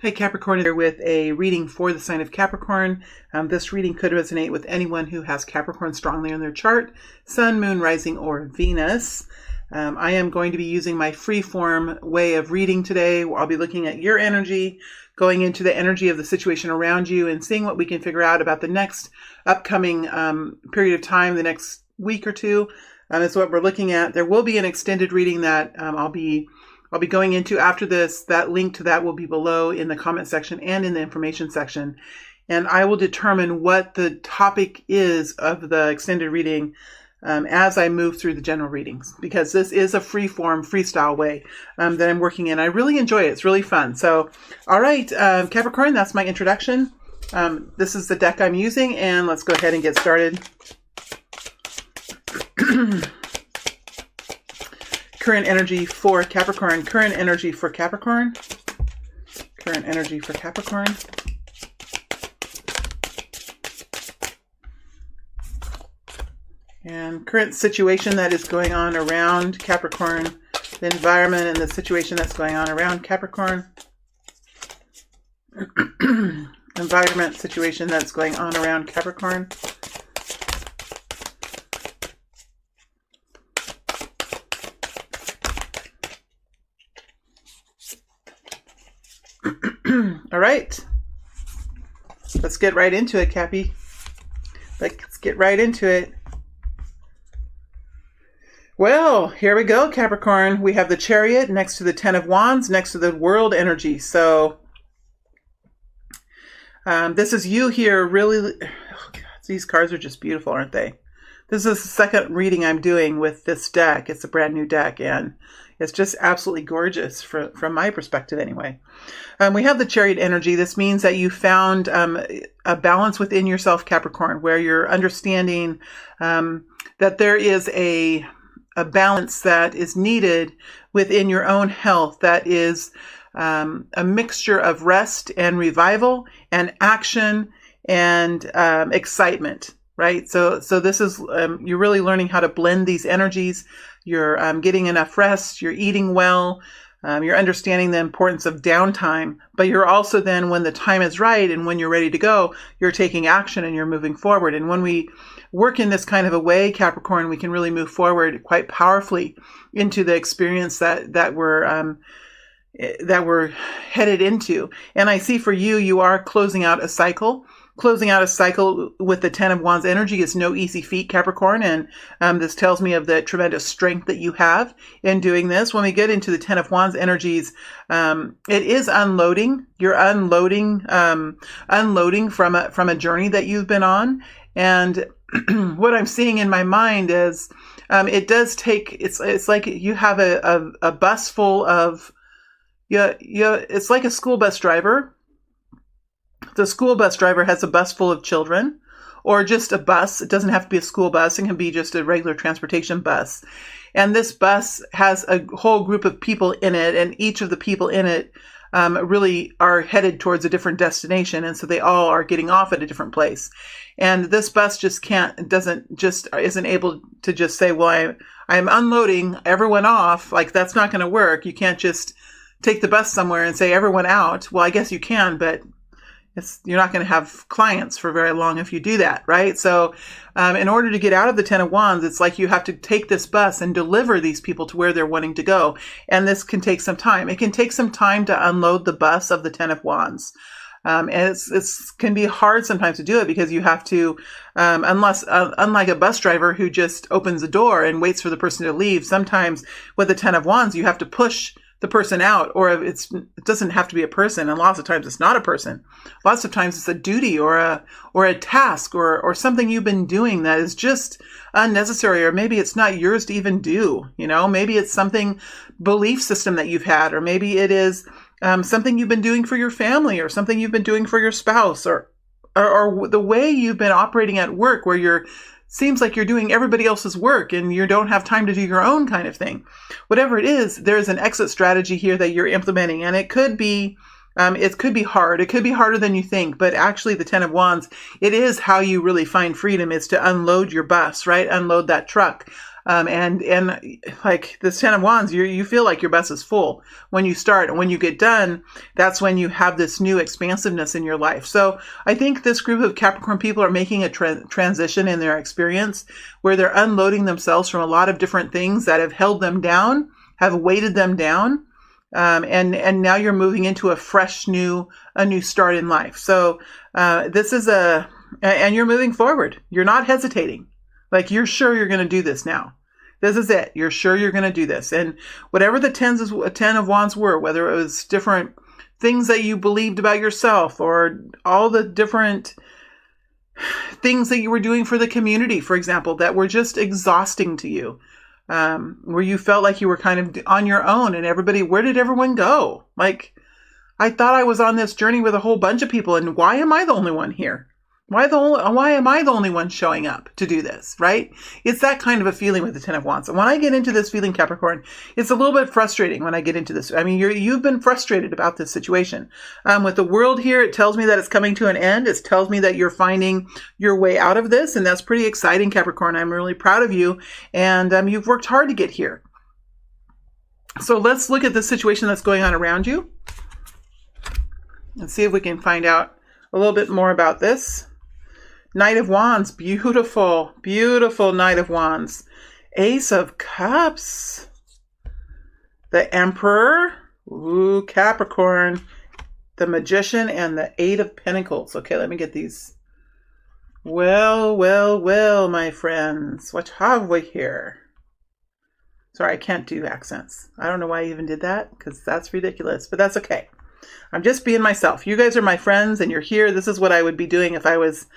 Hey Capricorn, here with a reading for the sign of Capricorn. This reading could resonate with anyone who has Capricorn strongly on their chart, Sun, Moon, Rising, or Venus. I am going to be using my free-form way of reading today. I'll be looking at your energy, going into the energy of the situation around you, and seeing what we can figure out about the next upcoming period of time, the next week or two. Is what we're looking at. There will be an extended reading that I'll be going into after this. That link to that will be below in the comment section and in the information section. And I will determine what the topic is of the extended reading as I move through the general readings, because this is a free-form, freestyle way that I'm working in. I really enjoy it. It's really fun. So, all right, Capricorn, that's my introduction. This is the deck I'm using, and let's go ahead and get started. Current energy for Capricorn. Current energy for Capricorn. Current energy for Capricorn. And current situation that is going on around Capricorn. The environment and the situation that's going on around Capricorn. Environment, situation that's going on around Capricorn. All right, let's get right into it, Cappy. Let's get right into it. Well, here we go, Capricorn. We have the Chariot next to the Ten of Wands, next to the World energy. So this is you here, really. Oh God, these cards are just beautiful, aren't they? This is the second reading I'm doing with this deck. It's a brand new deck, and it's just absolutely gorgeous from my perspective anyway. We have the Chariot energy. This means that you found a balance within yourself, Capricorn, where you're understanding that there is a balance that is needed within your own health, that is a mixture of rest and revival and action and excitement. Right. So this is, you're really learning how to blend these energies. You're getting enough rest. You're eating well. You're understanding the importance of downtime, but you're also then, when the time is right and when you're ready to go, you're taking action and you're moving forward. And when we work in this kind of a way, Capricorn, we can really move forward quite powerfully into the experience that we're headed into. And I see for you, you are closing out a cycle. Closing out a cycle with the Ten of Wands energy is no easy feat, Capricorn, and this tells me of the tremendous strength that you have in doing this. When we get into the Ten of Wands energies, it is unloading. You're unloading from a journey that you've been on, and what I'm seeing in my mind is it does take. It's like you have a bus full of it's like a school bus driver. The school bus driver has a bus full of children, or just a bus. It doesn't have to be a school bus. It can be just a regular transportation bus. And this bus has a whole group of people in it, and each of the people in it really are headed towards a different destination. And so they all are getting off at a different place. And this bus isn't able to just say, well, I'm unloading everyone off. Like, that's not going to work. You can't just take the bus somewhere and say everyone out. Well, I guess you can, but you're not going to have clients for very long if you do that, right? So in order to get out of the Ten of Wands, it's like you have to take this bus and deliver these people to where they're wanting to go. And this can take some time. It can take some time to unload the bus of the Ten of Wands. And it can be hard sometimes to do it, because you have to, unlike a bus driver who just opens the door and waits for the person to leave, sometimes with the Ten of Wands, you have to push the person out, or it doesn't have to be a person, and lots of times it's not a person. Lots of times it's a duty or a task or something you've been doing that is just unnecessary, or maybe it's not yours to even do. Maybe it's something, belief system that you've had, or maybe it is something you've been doing for your family, or something you've been doing for your spouse, or the way you've been operating at work, where seems like you're doing everybody else's work and you don't have time to do your own kind of thing. Whatever it is, there's an exit strategy here that you're implementing, and it could be hard. It could be harder than you think, but actually the Ten of Wands, it is how you really find freedom, is to unload your bus, right? Unload that truck. And like this Ten of Wands, you feel like your bus is full when you start, and when you get done, that's when you have this new expansiveness in your life. So I think this group of Capricorn people are making a transition in their experience where they're unloading themselves from a lot of different things that have held them down, have weighted them down. And now you're moving into a fresh new start in life. So this is and you're moving forward. You're not hesitating. Like, you're sure you're going to do this now. This is it. You're sure you're going to do this. And whatever the 10 of Wands were, whether it was different things that you believed about yourself or all the different things that you were doing for the community, for example, that were just exhausting to you, where you felt like you were kind of on your own and where did everyone go? Like, I thought I was on this journey with a whole bunch of people, and why am I the only one here? Why am I the only one showing up to do this, right? It's that kind of a feeling with the Ten of Wands. And when I get into this feeling, Capricorn, it's a little bit frustrating when I get into this. I mean, you've been frustrated about this situation. With the World here, it tells me that it's coming to an end. It tells me that you're finding your way out of this, and that's pretty exciting, Capricorn. I'm really proud of you, and you've worked hard to get here. So let's look at the situation that's going on around you and see if we can find out a little bit more about this. Knight of Wands, beautiful, beautiful Knight of Wands. Ace of Cups, the Emperor, ooh, Capricorn, the Magician, and the Eight of Pentacles. Okay, let me get these. Well, well, well, my friends, what have we here? Sorry, I can't do accents. I don't know why I even did that, because that's ridiculous, but that's okay. I'm just being myself. You guys are my friends, and you're here. This is what I would be doing if I was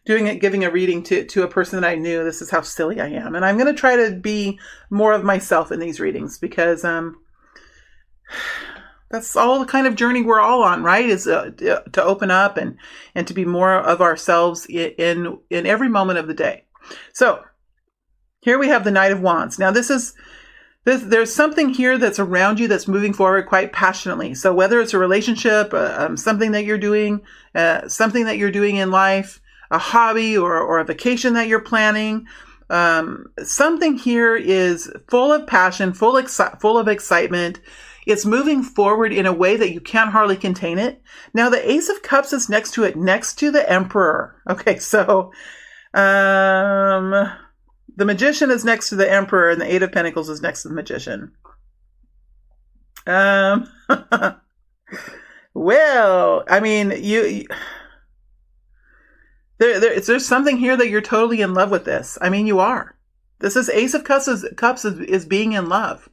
giving a reading to a person that I knew. This is how silly I am. And I'm going to try to be more of myself in these readings, because that's all the kind of journey we're all on, right? Is to open up and to be more of ourselves in every moment of the day. So here we have the Knight of Wands. Now there's something here that's around you that's moving forward quite passionately. So whether it's a relationship, something that you're doing in life, a hobby or a vacation that you're planning, something here is full of passion, full of excitement. It's moving forward in a way that you can't hardly contain it. Now the Ace of Cups is next to the Emperor. Okay, so the Magician is next to the Emperor, and the Eight of Pentacles is next to the Magician. Well, I mean, there's something here that you're totally in love with this. I mean, you are. This is Ace of Cups is being in love.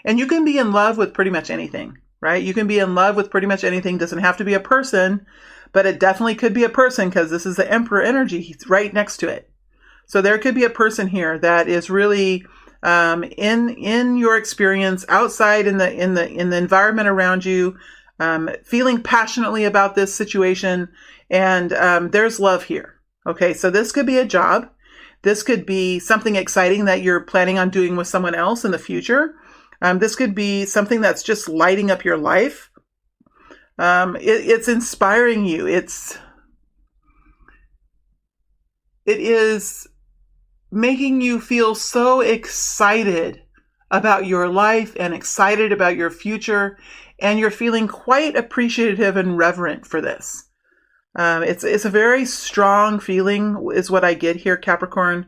And you can be in love with pretty much anything, right? You can be in love with pretty much anything. Doesn't have to be a person, but it definitely could be a person, because this is the Emperor energy. He's right next to it. So there could be a person here that is really in your experience, outside in the environment around you, feeling passionately about this situation, and there's love here. Okay, so this could be a job. This could be something exciting that you're planning on doing with someone else in the future. This could be something that's just lighting up your life. It's inspiring you. It is making you feel so excited about your life and excited about your future, and you're feeling quite appreciative and reverent for this. It's a very strong feeling is what I get here, Capricorn.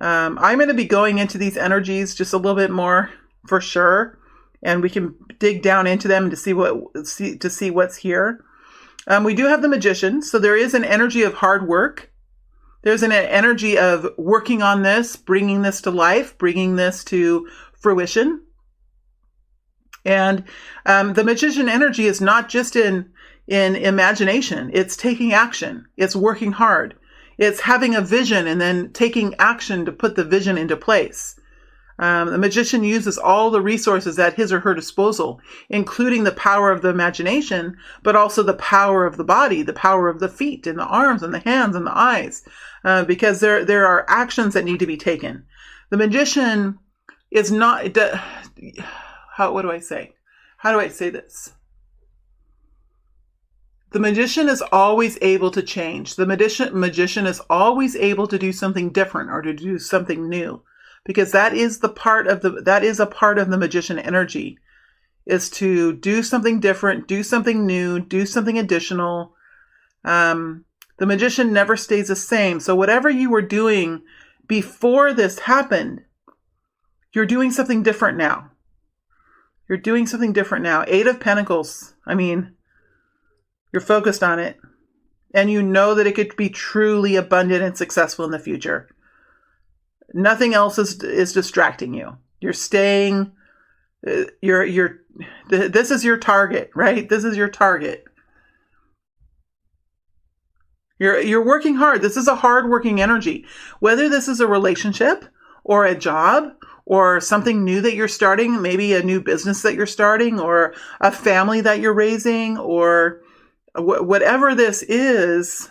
I'm going to be going into these energies just a little bit more for sure, and we can dig down into them to see what's here. We do have the Magician, so there is an energy of hard work. There's an energy of working on this, bringing this to life, bringing this to fruition. And the Magician energy is not just in imagination. It's taking action. It's working hard. It's having a vision and then taking action to put the vision into place. The Magician uses all the resources at his or her disposal, including the power of the imagination, but also the power of the body, the power of the feet and the arms and the hands and the eyes, because there are actions that need to be taken. The Magician is not, what do I say? How do I say this? The Magician is always able to change. The magician is always able to do something different or to do something new, because that is a part of the magician energy, is to do something different, do something new, do something additional. The magician never stays the same. So whatever you were doing before this happened, you're doing something different now. You're doing something different now. 8 of Pentacles. I mean, you're focused on it. And you know that it could be truly abundant and successful in the future. Nothing else is distracting you. You're staying, this is your target, right? This is your target. You're working hard. This is a hard-working energy. Whether this is a relationship or a job or something new that you're starting, maybe a new business that you're starting or a family that you're raising or whatever this is,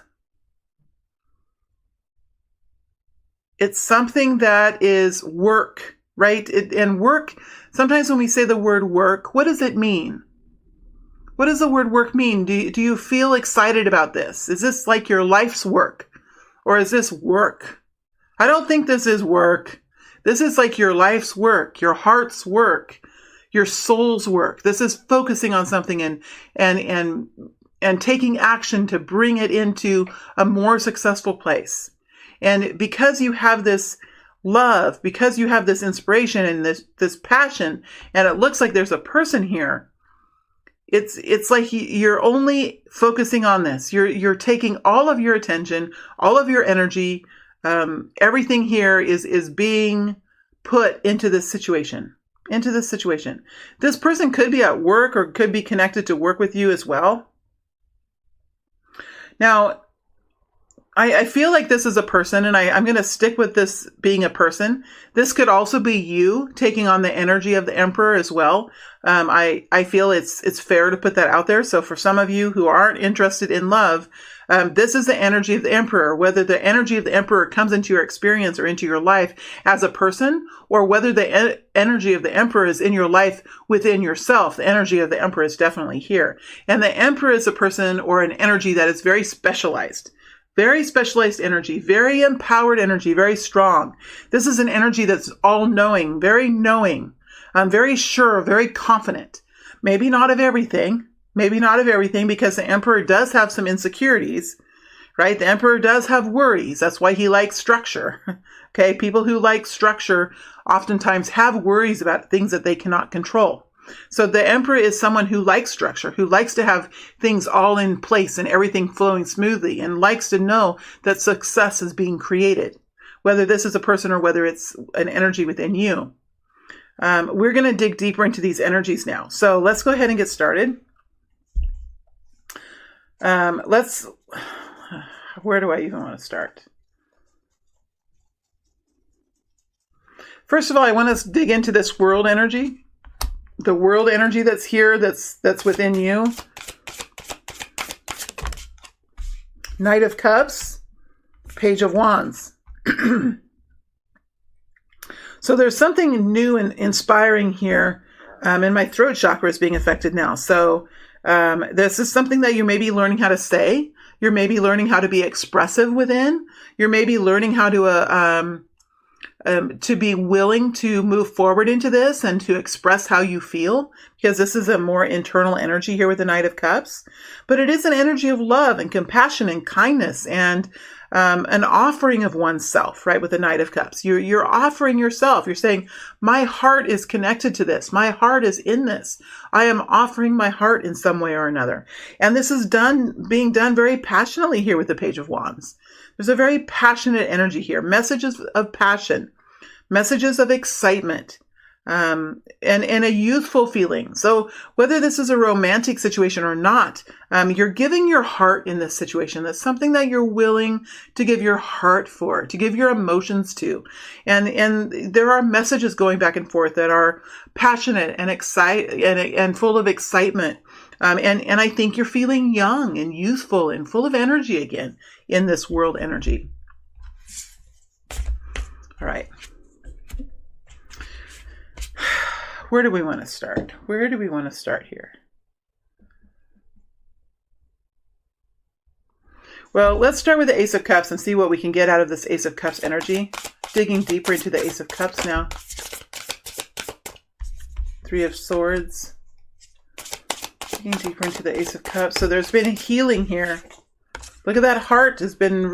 it's something that is work, right? And work, sometimes when we say the word work, what does it mean? What does the word work mean? Do you feel excited about this? Is this like your life's work? Or is this work? I don't think this is work. This is like your life's work, your heart's work, your soul's work. This is focusing on something and taking action to bring it into a more successful place. And because you have this love, because you have this inspiration and this passion, and it looks like there's a person here, it's like you're only focusing on this. You're taking all of your attention, all of your energy, everything here is being put into this situation. This person could be at work or could be connected to work with you as well. Now, I feel like this is a person, and I'm going to stick with this being a person. This could also be you taking on the energy of the Emperor as well. I feel it's fair to put that out there. So for some of you who aren't interested in love, this is the energy of the Emperor. Whether the energy of the Emperor comes into your experience or into your life as a person, or whether the energy of the Emperor is in your life within yourself, the energy of the Emperor is definitely here. And the Emperor is a person or an energy that is very specialized. Very specialized energy, very empowered energy, very strong. This is an energy that's all-knowing, very sure, very confident. Maybe not of everything, because the Emperor does have some insecurities, right? The Emperor does have worries. That's why he likes structure. Okay, people who like structure oftentimes have worries about things that they cannot control. So the Emperor is someone who likes structure, who likes to have things all in place and everything flowing smoothly, and likes to know that success is being created, whether this is a person or whether it's an energy within you. We're going to dig deeper into these energies now. So let's go ahead and get started. Where do I even want to start? First of all, I want to dig into this world energy. The world energy that's here, that's within you. Knight of Cups, Page of Wands. So there's something new and inspiring here, and my throat chakra is being affected now. So this is something that you may be learning how to say. You're maybe learning how to be expressive within. You're maybe learning how to be willing to move forward into this and to express how you feel, because this is a more internal energy here with the Knight of Cups. But it is an energy of love and compassion and kindness and an offering of oneself, right? With the Knight of Cups, you're offering yourself. You're saying, my heart is connected to this. My heart is in this. I am offering my heart in some way or another. And this is being done very passionately here with the Page of Wands. There's a very passionate energy here. Messages of passion, messages of excitement, and a youthful feeling. So whether this is a romantic situation or not, you're giving your heart in this situation. That's something that you're willing to give your heart for, to give your emotions to. And there are messages going back and forth that are passionate and and full of excitement. And I think you're feeling young and youthful and full of energy again in this world energy. All right. Where do we want to start? Where do we want to start here? Well, let's start with the Ace of Cups and see what we can get out of this Ace of Cups energy. Digging deeper into the Ace of Cups now. Three of Swords. Digging deeper into the Ace of Cups. So there's been a healing here. Look at that heart. It's been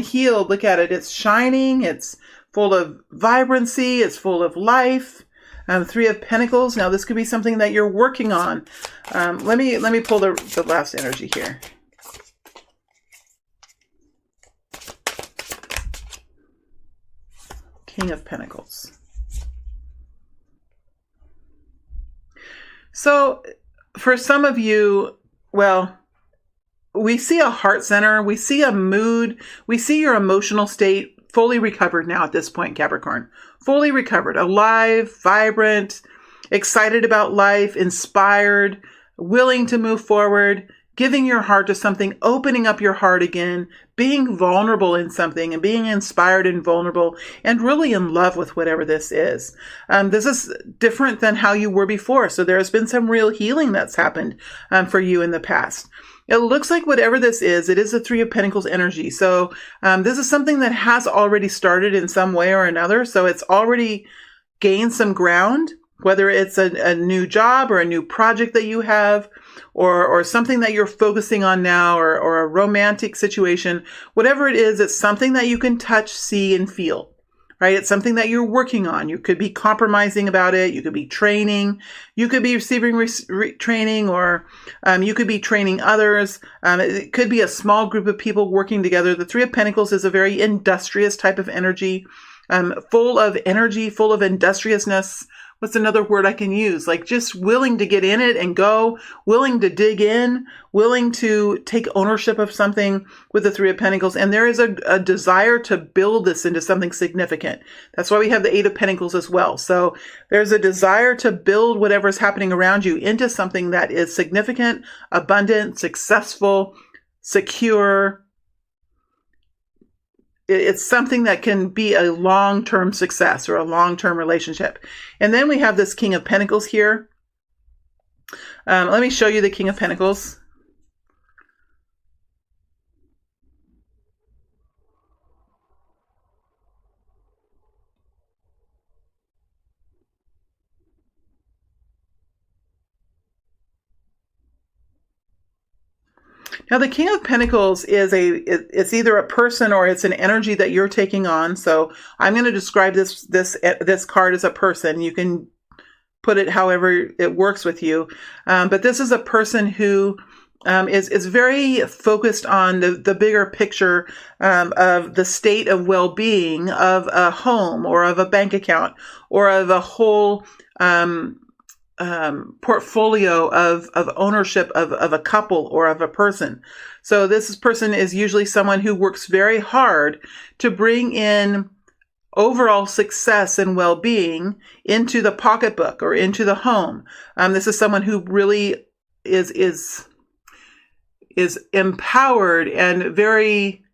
healed. Look at it. It's shining. It's full of vibrancy. It's full of life. Three of Pentacles. Now this could be something that you're working on. Let me pull the last energy here. King of Pentacles. So for some of you, well, we see a heart center, we see a mood, we see your emotional state fully recovered now at this point, Capricorn. Fully recovered, alive, vibrant, excited about life, inspired, willing to move forward, giving your heart to something, opening up your heart again, being vulnerable in something and being inspired and vulnerable and really in love with whatever this is. This is different than how you were before. So there has been some real healing that's happened for you in the past. It looks like whatever this is, it is a Three of Pentacles energy. So this is something that has already started in some way or another. So it's already gained some ground, whether it's a new job or a new project that you have, or something that you're focusing on now, or a romantic situation. Whatever it is, it's something that you can touch, see, and feel. Right? It's something that you're working on. You could be compromising about it. You could be training. You could be receiving training, or you could be training others. It could be a small group of people working together. The Three of Pentacles is a very industrious type of energy, full of energy, full of industriousness. What's another word I can use? Like just willing to get in it and go, willing to dig in, willing to take ownership of something with the Three of Pentacles. And there is a desire to build this into something significant. That's why we have the Eight of Pentacles as well. So there's a desire to build whatever's happening around you into something that is significant, abundant, successful, secure. It's something that can be a long-term success or a long-term relationship. And then we have this King of Pentacles here. Let me show you the King of Pentacles. Now, the King of Pentacles is it's either a person or it's an energy that you're taking on. So I'm going to describe this card as a person. You can put it however it works with you. But this is a person who is very focused on the bigger picture of the state of well-being of a home or of a bank account or of a whole portfolio of ownership of a couple or of a person. So this person is usually someone who works very hard to bring in overall success and well-being into the pocketbook or into the home. This is someone who really is empowered and very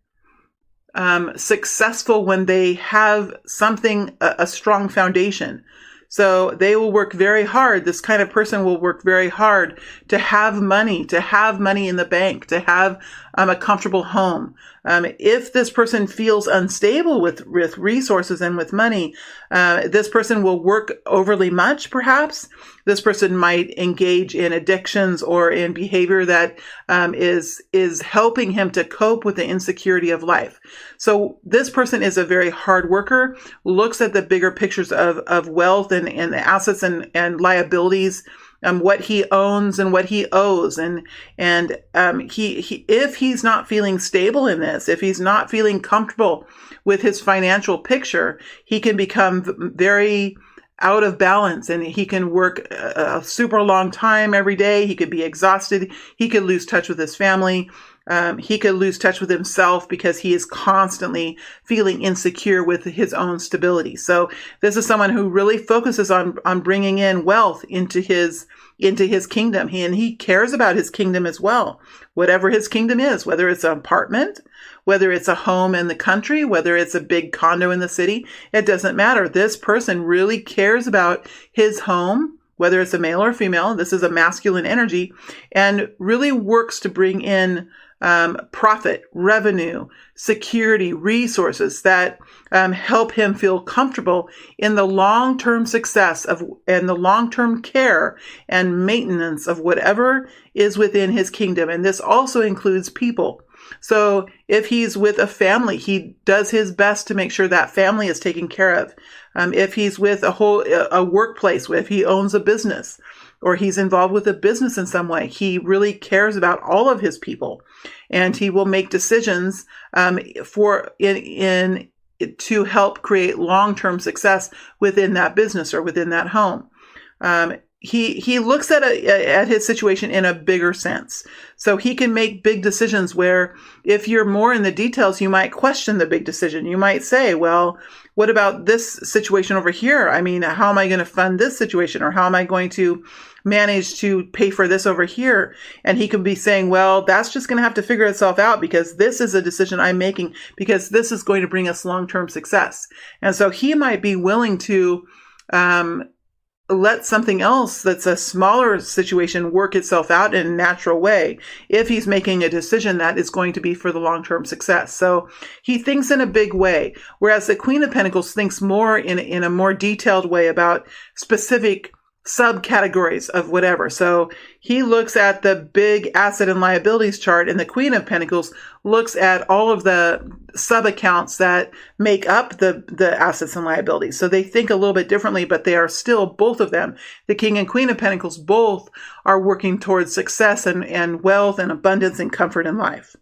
successful when they have something, a strong foundation. So they will work very hard. This kind of person will work very hard to have money in the bank, to have a comfortable home. If this person feels unstable with resources and with money, this person will work overly much, perhaps. This person might engage in addictions or in behavior that is helping him to cope with the insecurity of life. So this person is a very hard worker, looks at the bigger pictures of wealth and assets and liabilities, what he owns and what he owes. And he if he's not feeling stable in this, if he's not feeling comfortable with his financial picture, he can become very out of balance, and he can work a super long time every day. He could be exhausted. He could lose touch with his family. He could lose touch with himself because he is constantly feeling insecure with his own stability. So this is someone who really focuses on bringing in wealth into his kingdom. He cares about his kingdom as well. Whatever his kingdom is, whether it's an apartment, whether it's a home in the country, whether it's a big condo in the city, it doesn't matter. This person really cares about his home, whether it's a male or female. This is a masculine energy, and really works to bring in profit, revenue, security, resources that help him feel comfortable in the long-term success of and the long-term care and maintenance of whatever is within his kingdom. And this also includes people. So if he's with a family, he does his best to make sure that family is taken care of. If he's with a workplace, if he owns a business or he's involved with a business in some way, he really cares about all of his people, and he will make decisions to help create long-term success within that business or within that home. He looks at his situation in a bigger sense. So he can make big decisions where if you're more in the details, you might question the big decision. You might say, well, what about this situation over here? I mean, how am I going to fund this situation? Or how am I going to manage to pay for this over here? And he could be saying, well, that's just going to have to figure itself out because this is a decision I'm making because this is going to bring us long-term success. And so he might be willing to let something else that's a smaller situation work itself out in a natural way if he's making a decision that is going to be for the long-term success. So he thinks in a big way, whereas the Queen of Pentacles thinks more in a more detailed way about specific subcategories of whatever. So he looks at the big asset and liabilities chart, and the Queen of Pentacles looks at all of the sub-accounts that make up the assets and liabilities. So they think a little bit differently, but they are still, both of them, the King and Queen of Pentacles, both are working towards success and wealth and abundance and comfort in life.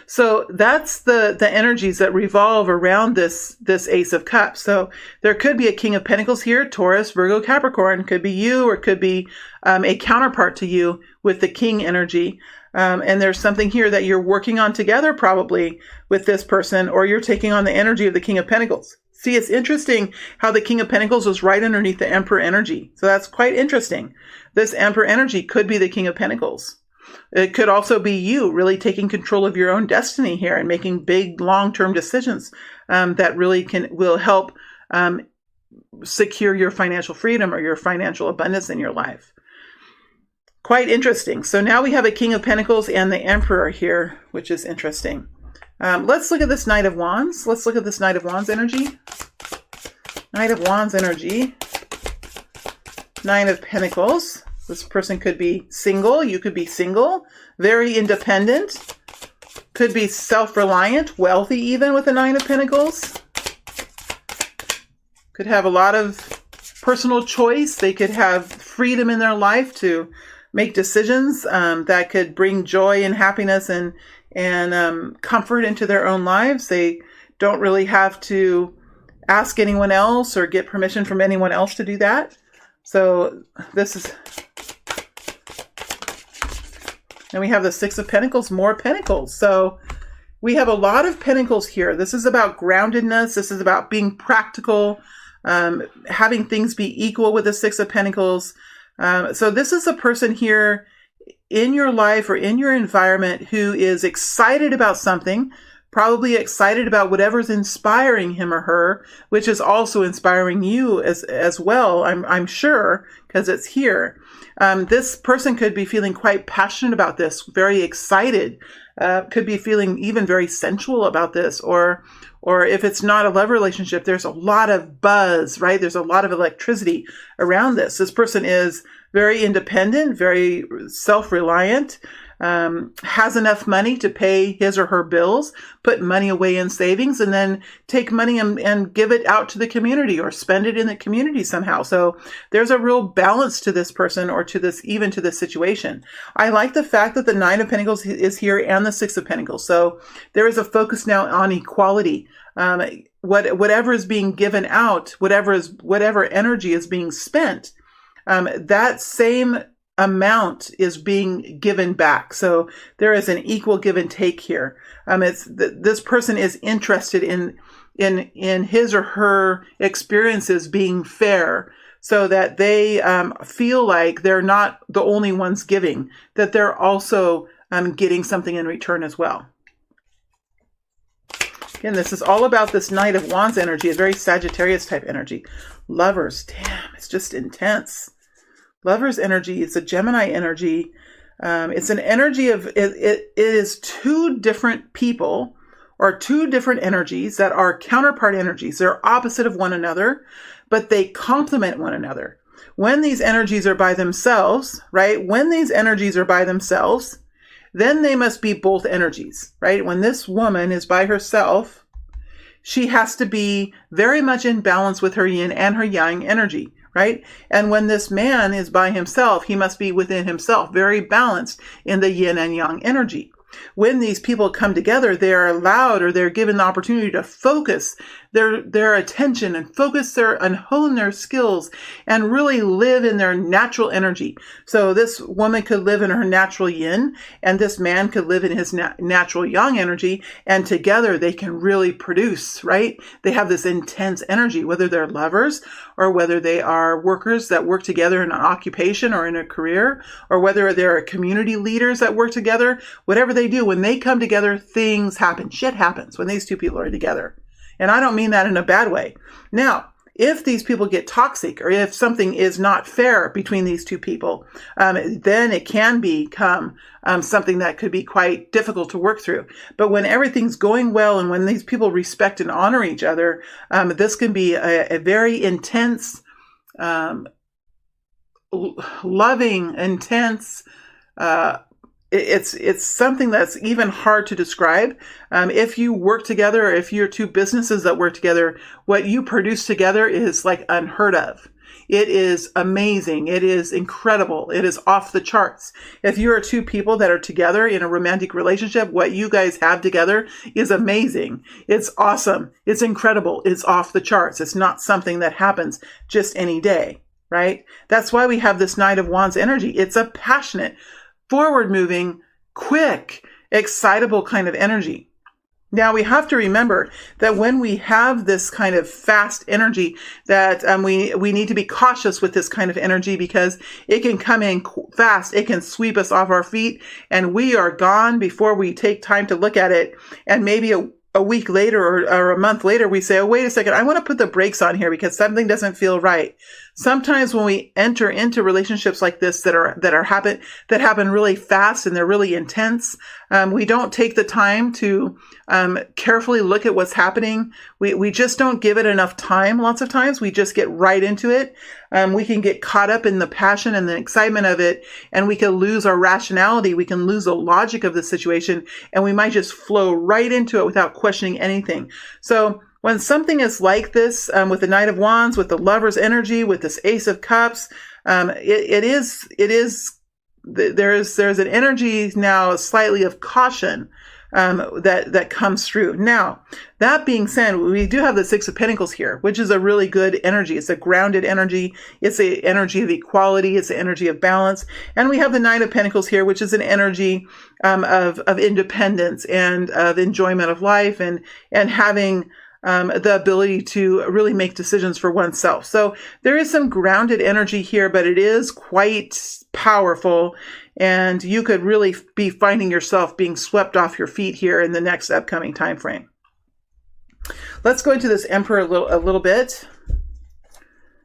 So that's the energies that revolve around this Ace of Cups. So there could be a King of Pentacles here, Taurus, Virgo, Capricorn. Could be you, or it could be a counterpart to you with the King energy. And there's something here that you're working on together probably with this person, or you're taking on the energy of the King of Pentacles. See, it's interesting how the King of Pentacles was right underneath the Emperor energy. So that's quite interesting. This Emperor energy could be the King of Pentacles. It could also be you really taking control of your own destiny here and making big long-term decisions that really will help secure your financial freedom or your financial abundance in your life. Quite interesting. So now we have a King of Pentacles and the Emperor here, which is interesting. Let's look at this Knight of Wands. Let's look at this Knight of Wands energy. Knight of Wands energy. Nine of Pentacles. This person could be single. You could be single. Very independent. Could be self-reliant, wealthy even with the Nine of Pentacles. Could have a lot of personal choice. They could have freedom in their life to make decisions that could bring joy and happiness and comfort into their own lives. They don't really have to ask anyone else or get permission from anyone else to do that. So this is... And we have the Six of Pentacles, more Pentacles. So we have a lot of Pentacles here. This is about groundedness. This is about being practical, having things be equal with the Six of Pentacles. So this is a person here in your life or in your environment who is excited about something, probably excited about whatever's inspiring him or her, which is also inspiring you as well, I'm sure, because it's here. This person could be feeling quite passionate about this, very excited, could be feeling even very sensual about this, or if it's not a love relationship, there's a lot of buzz, right? There's a lot of electricity around this. This person is very independent, very self-reliant, has enough money to pay his or her bills, put money away in savings, and then take money and give it out to the community or spend it in the community somehow. So there's a real balance to this person or to this, even to this situation. I like the fact that the Nine of Pentacles is here and the Six of Pentacles. So there is a focus now on equality. Whatever is being given out, whatever energy is being spent, that same amount is being given back. So there is an equal give and take here. This person is interested in his or her experiences being fair, so that they feel like they're not the only ones giving, that they're also getting something in return as well. Again, this is all about this Knight of Wands energy, a very Sagittarius type energy. Lovers, damn, it's just intense. Lovers energy, it's a Gemini energy. It's an energy of, it is two different people or two different energies that are counterpart energies. They're opposite of one another, but they complement one another. When these energies are by themselves, right? When these energies are by themselves, then they must be both energies, right? When this woman is by herself, she has to be very much in balance with her yin and her yang energy, right? And when this man is by himself, he must be within himself, very balanced in the yin and yang energy. When these people come together, they are allowed, or they're given the opportunity to focus their attention and and hone their skills and really live in their natural energy. So this woman could live in her natural yin, and this man could live in his natural yang energy, and together they can really produce, right? They have this intense energy, whether they're lovers or whether they are workers that work together in an occupation or in a career, or whether they're community leaders that work together. Whatever they do, when they come together, things happen. Shit happens when these two people are together. And I don't mean that in a bad way. Now, if these people get toxic, or if something is not fair between these two people, then it can become something that could be quite difficult to work through. But when everything's going well, and when these people respect and honor each other, this can be a very intense, loving, intense, it's something that's even hard to describe. If you work together, or if you're two businesses that work together, what you produce together is like unheard of. It is amazing. It is incredible. It is off the charts. If you are two people that are together in a romantic relationship, what you guys have together is amazing. It's awesome. It's incredible. It's off the charts. It's not something that happens just any day, right? That's why we have this Knight of Wands energy. It's a passionate, forward-moving, quick, excitable kind of energy. Now, we have to remember that when we have this kind of fast energy, that we need to be cautious with this kind of energy, because it can come in fast. It can sweep us off our feet, and we are gone before we take time to look at it. And maybe a week later, or a month later, we say, oh, wait a second, I want to put the brakes on here because something doesn't feel right. Sometimes when we enter into relationships like this that happen really fast and they're really intense, we don't take the time to carefully look at what's happening. We just don't give it enough time. Lots of times we just get right into it. We can get caught up in the passion and the excitement of it, and we can lose our rationality. We can lose the logic of the situation, and we might just flow right into it without questioning anything. So when something is like this, with the Knight of Wands, with the Lover's energy, with this Ace of Cups, there's an energy now slightly of caution that comes through. Now, that being said, we do have the Six of Pentacles here, which is a really good energy. It's a grounded energy. It's the energy of equality. It's the energy of balance. And we have the Nine of Pentacles here, which is an energy of independence and of enjoyment of life, and having the ability to really make decisions for oneself. So there is some grounded energy here, but it is quite powerful, and you could really be finding yourself being swept off your feet here in the next upcoming time frame. Let's go into this Emperor a little bit.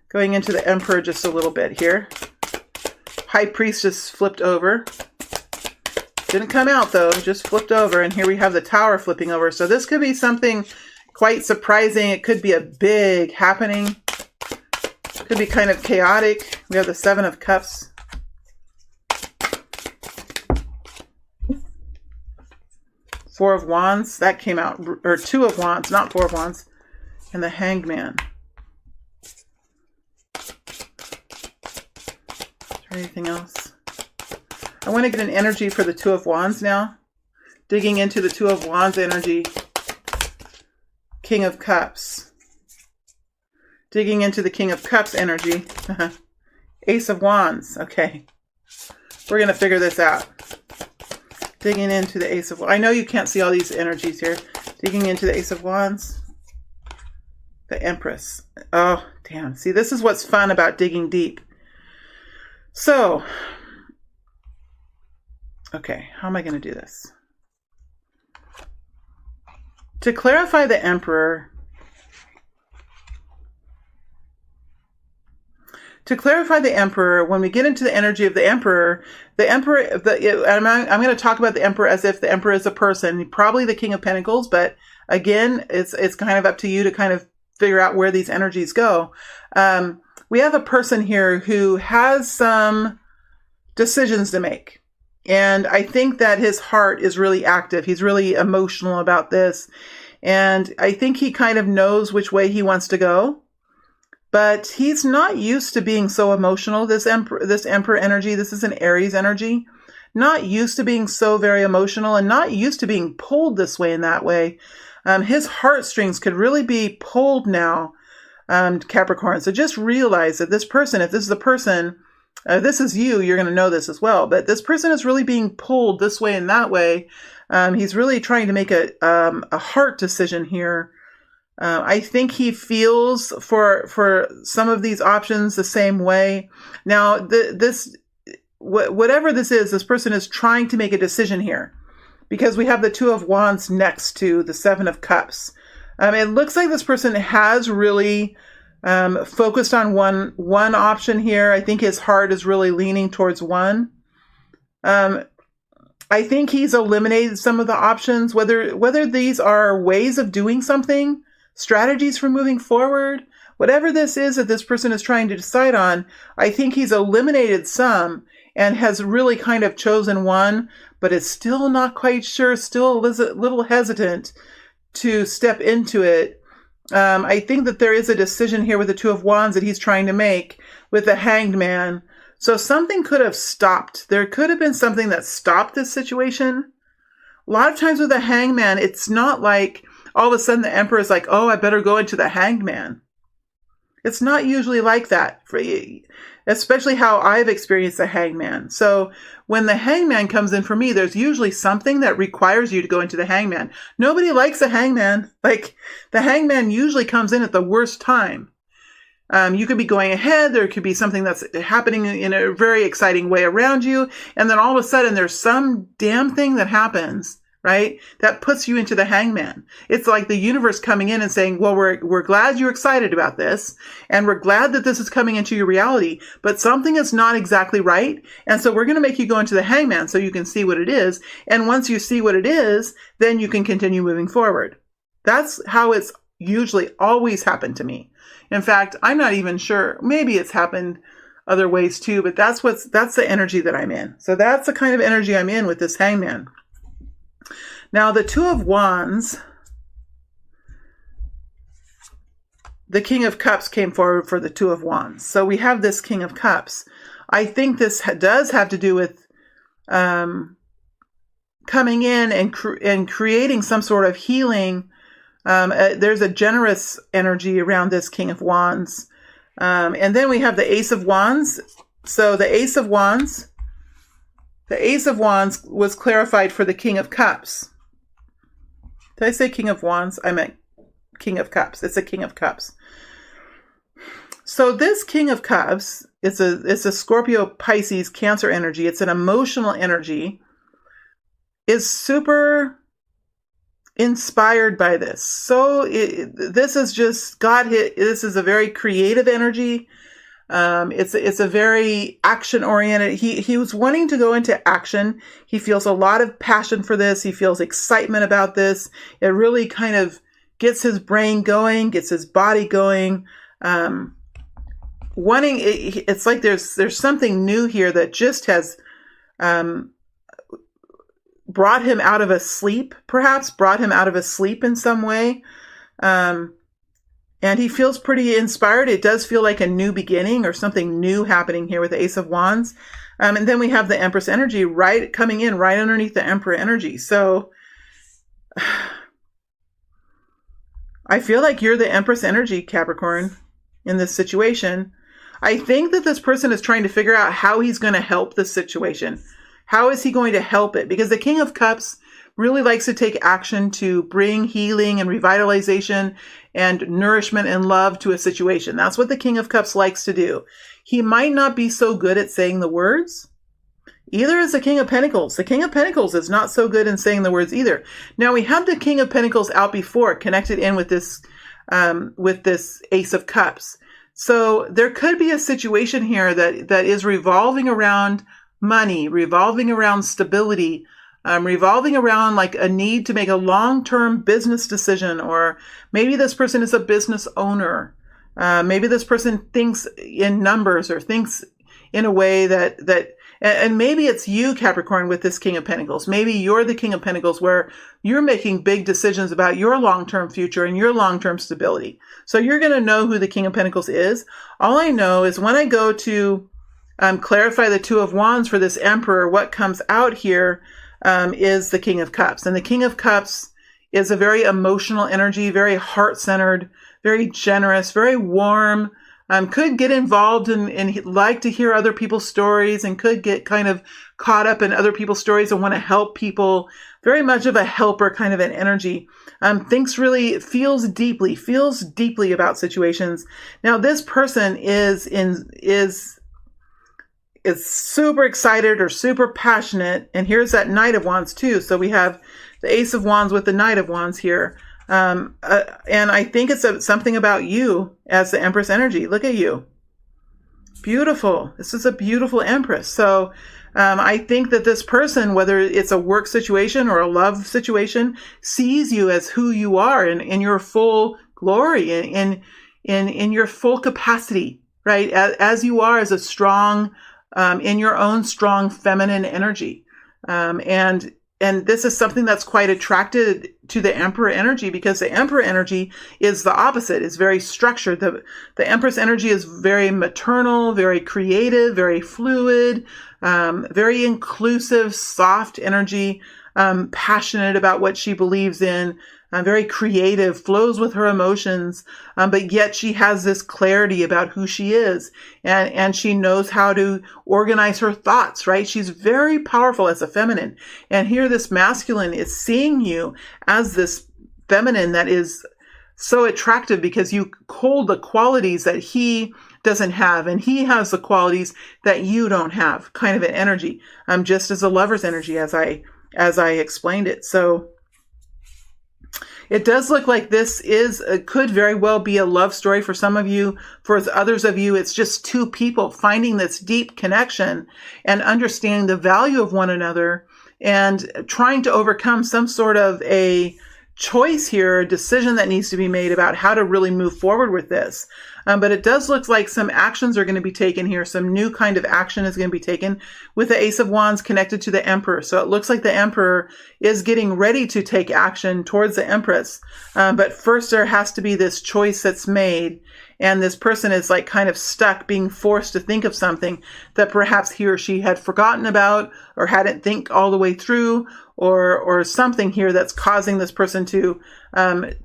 Going into the Emperor just a little bit here. High Priest just flipped over. Didn't come out though, just flipped over, and here we have the Tower flipping over. So this could be something quite surprising. It could be a big happening. It could be kind of chaotic. We have the Seven of Cups. Four of Wands, that came out, or Two of Wands, not Four of Wands. And the Hanged Man. Is there anything else? I want to get an energy for the Two of Wands now. Digging into the Two of Wands energy. King of Cups. Digging into the King of Cups energy. Ace of Wands. Okay. We're going to figure this out. Digging into the Ace of Wands. I know you can't see all these energies here. Digging into the Ace of Wands. The Empress. Oh, damn. See, this is what's fun about digging deep. So, okay. How am I going to do this? To clarify the Emperor, to clarify the Emperor, when we get into the energy of the Emperor, I'm going to talk about the Emperor as if the Emperor is a person, probably the King of Pentacles, but again, it's kind of up to you to kind of figure out where these energies go. We have a person here who has some decisions to make. And I think that his heart is really active. He's really emotional about this. And I think he kind of knows which way he wants to go. But he's not used to being so emotional. This Emperor energy, this is an Aries energy. Not used to being so very emotional and not used to being pulled this way and that way. His heartstrings could really be pulled now, Capricorn. So just realize that this person, if this is the person, this is you, you're going to know this as well. But this person is really being pulled this way and that way. He's really trying to make a heart decision here. I think he feels for some of these options the same way. Now, whatever this is, this person is trying to make a decision here because we have the Two of Wands next to the Seven of Cups. It looks like this person has really focused on one option here. I think his heart is really leaning towards one. I think he's eliminated some of the options, whether these are ways of doing something, strategies for moving forward, whatever this is that this person is trying to decide on. I think he's eliminated some and has really kind of chosen one, but is still not quite sure, still a little hesitant to step into it. I think that there is a decision here with the Two of Wands that he's trying to make with the Hanged Man. So something could have stopped. There could have been something that stopped this situation. A lot of times with the Hanged Man, it's not like all of a sudden the Emperor is like, oh, I better go into the Hanged Man. It's not usually like that, especially how I've experienced the Hanged Man. So when the Hanged Man comes in for me, there's usually something that requires you to go into the Hanged Man. Nobody likes a Hanged Man. Like, the Hanged Man usually comes in at the worst time. You could be going ahead. There could be something that's happening in a very exciting way around you. And then all of a sudden there's some damn thing that happens, right? That puts you into the Hangman. It's like the universe coming in and saying, well, we're glad you're excited about this. And we're glad that this is coming into your reality, but something is not exactly right. And so we're going to make you go into the Hangman so you can see what it is. And once you see what it is, then you can continue moving forward. That's how it's usually always happened to me. In fact, I'm not even sure. Maybe it's happened other ways too, but that's the energy that I'm in. So that's the kind of energy I'm in with this Hangman. Now, the Two of Wands, the King of Cups came forward for the Two of Wands. So we have this King of Cups. I think this does have to do with coming in and creating some sort of healing. There's a generous energy around this King of Wands. And then we have the Ace of Wands. So the Ace of Wands was clarified for the King of Cups. Did I say King of Wands? I meant King of Cups. It's a King of Cups. So this King of Cups, it's a Scorpio, Pisces, Cancer energy. It's an emotional energy. Is super inspired by this. So this is just this is a very creative energy. It's a very action oriented. He was wanting to go into action. He feels a lot of passion for this. He feels excitement about this. It really kind of gets his brain going, gets his body going. It's like there's something new here that just has brought him out of a sleep, perhaps brought him out of a sleep in some way. And he feels pretty inspired. It does feel like a new beginning or something new happening here with the Ace of Wands. And then we have the Empress energy coming in right underneath the Emperor energy. So I feel like you're the Empress energy, Capricorn, in this situation. I think that this person is trying to figure out how he's going to help this situation. How is he going to help it? Because the King of Cups really likes to take action to bring healing and revitalization and nourishment and love to a situation. That's what the King of Cups likes to do. He might not be so good at saying the words. Either is the King of Pentacles. The King of Pentacles is not so good in saying the words either. Now we have the King of Pentacles out before, connected in with this Ace of Cups. So there could be a situation here that is revolving around money, revolving around stability, revolving around like a need to make a long-term business decision, or maybe this person is a business owner. Maybe this person thinks in numbers or thinks in a way and maybe it's you, Capricorn, with this King of Pentacles. Maybe you're the King of Pentacles where you're making big decisions about your long-term future and your long-term stability. So you're going to know who the King of Pentacles is. All I know is when I go to clarify the Two of Wands for this Emperor, what comes out here is the King of Cups. And the King of Cups is a very emotional energy, very heart-centered, very generous, very warm, could get involved and like to hear other people's stories, and could get kind of caught up in other people's stories and want to help people. Very much of a helper kind of an energy. Feels deeply about situations. Now, this person is super excited or super passionate. And here's that Knight of Wands too. So we have the Ace of Wands with the Knight of Wands here. And I think it's something about you as the Empress energy. Look at you. Beautiful. This is a beautiful Empress. So I think that this person, whether it's a work situation or a love situation, sees you as who you are in your full glory, in your full capacity, right? As you are, as a strong, in your own strong feminine energy. And this is something that's quite attracted to the Emperor energy, because the Emperor energy is the opposite. It's very structured. The Empress energy is very maternal, very creative, very fluid, very inclusive, soft energy, passionate about what she believes in, very creative, flows with her emotions, but yet she has this clarity about who she is, and she knows how to organize her thoughts, right? She's very powerful as a feminine. And here this masculine is seeing you as this feminine that is so attractive because you hold the qualities that he doesn't have, and he has the qualities that you don't have, kind of an energy, just as a lover's energy, as I explained it. So it does look like this could very well be a love story for some of you. For others of you, it's just two people finding this deep connection and understanding the value of one another and trying to overcome some sort of a choice here, a decision that needs to be made about how to really move forward with this. But it does look like some actions are going to be taken here. Some new kind of action is going to be taken with the Ace of Wands connected to the Emperor. So it looks like the Emperor is getting ready to take action towards the Empress. But first there has to be this choice that's made. And this person is like kind of stuck, being forced to think of something that perhaps he or she had forgotten about or hadn't think all the way through, or something here that's causing this person to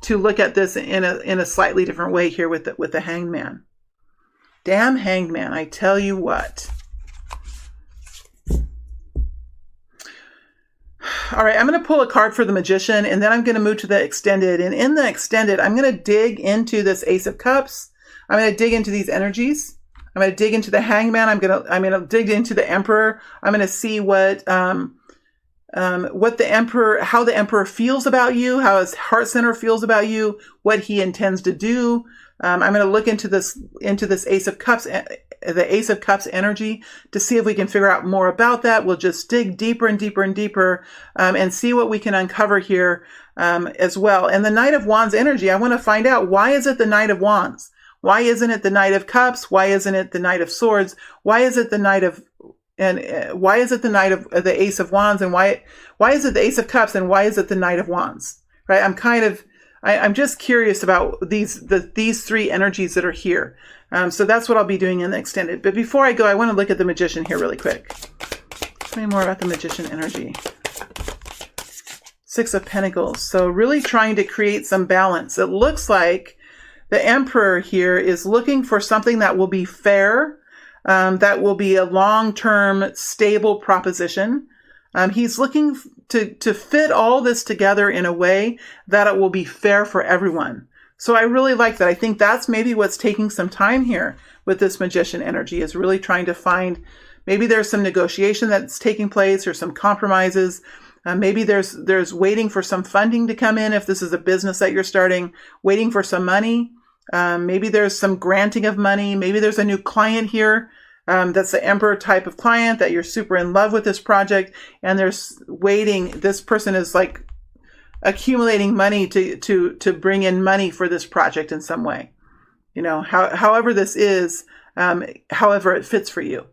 look at this in a slightly different way here with the Hanged Man. Damn Hanged Man, I tell you what. All right, I'm going to pull a card for the Magician, and then I'm going to move to the Extended. And in the Extended, I'm going to dig into this Ace of Cups. I'm going to dig into these energies. I'm going to dig into the Hanged Man. I'm going to dig into the Emperor. I'm going to see what the Emperor, how the Emperor feels about you, how his heart center feels about you, what he intends to do. I'm going to look into this Ace of Cups, the Ace of Cups energy, to see if we can figure out more about that. We'll just dig deeper and deeper and deeper, and see what we can uncover here, as well. And the Knight of Wands energy, I want to find out, why is it the Knight of Wands? Why isn't it the Knight of Cups? Why isn't it the Knight of Swords? Why is it the Knight of why is it the Knight of the Ace of Wands, and why is it the Ace of Cups, and why is it the Knight of Wands? Right? I'm just curious about these three energies that are here. So that's what I'll be doing in the Extended. But before I go, I want to look at the Magician here really quick. Tell me more about the Magician energy. Six of Pentacles. So really trying to create some balance. It looks like the Emperor here is looking for something that will be fair, that will be a long-term stable proposition. He's looking to fit all this together in a way that it will be fair for everyone. So I really like that. I think that's maybe what's taking some time here with this Magician energy, is really trying to find, maybe there's some negotiation that's taking place or some compromises. Maybe there's waiting for some funding to come in if this is a business that you're starting, waiting for some money. Maybe there's some granting of money. Maybe there's a new client here. That's the Emperor type of client that you're super in love with this project, and there's waiting. This person is like accumulating money to bring in money for this project in some way. You know, however this is, however it fits for you.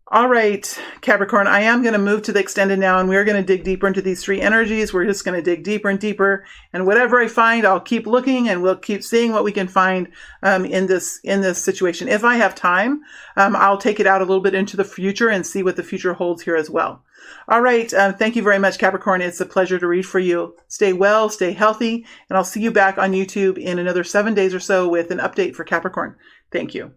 All right, Capricorn, I am going to move to the extended now, and we're going to dig deeper into these three energies. We're just going to dig deeper and deeper, and whatever I find, I'll keep looking, and we'll keep seeing what we can find in this situation. If I have time, I'll take it out a little bit into the future and see what the future holds here as well. All right, thank you very much, Capricorn. It's a pleasure to read for you. Stay well, stay healthy, and I'll see you back on YouTube in another 7 days or so with an update for Capricorn. Thank you.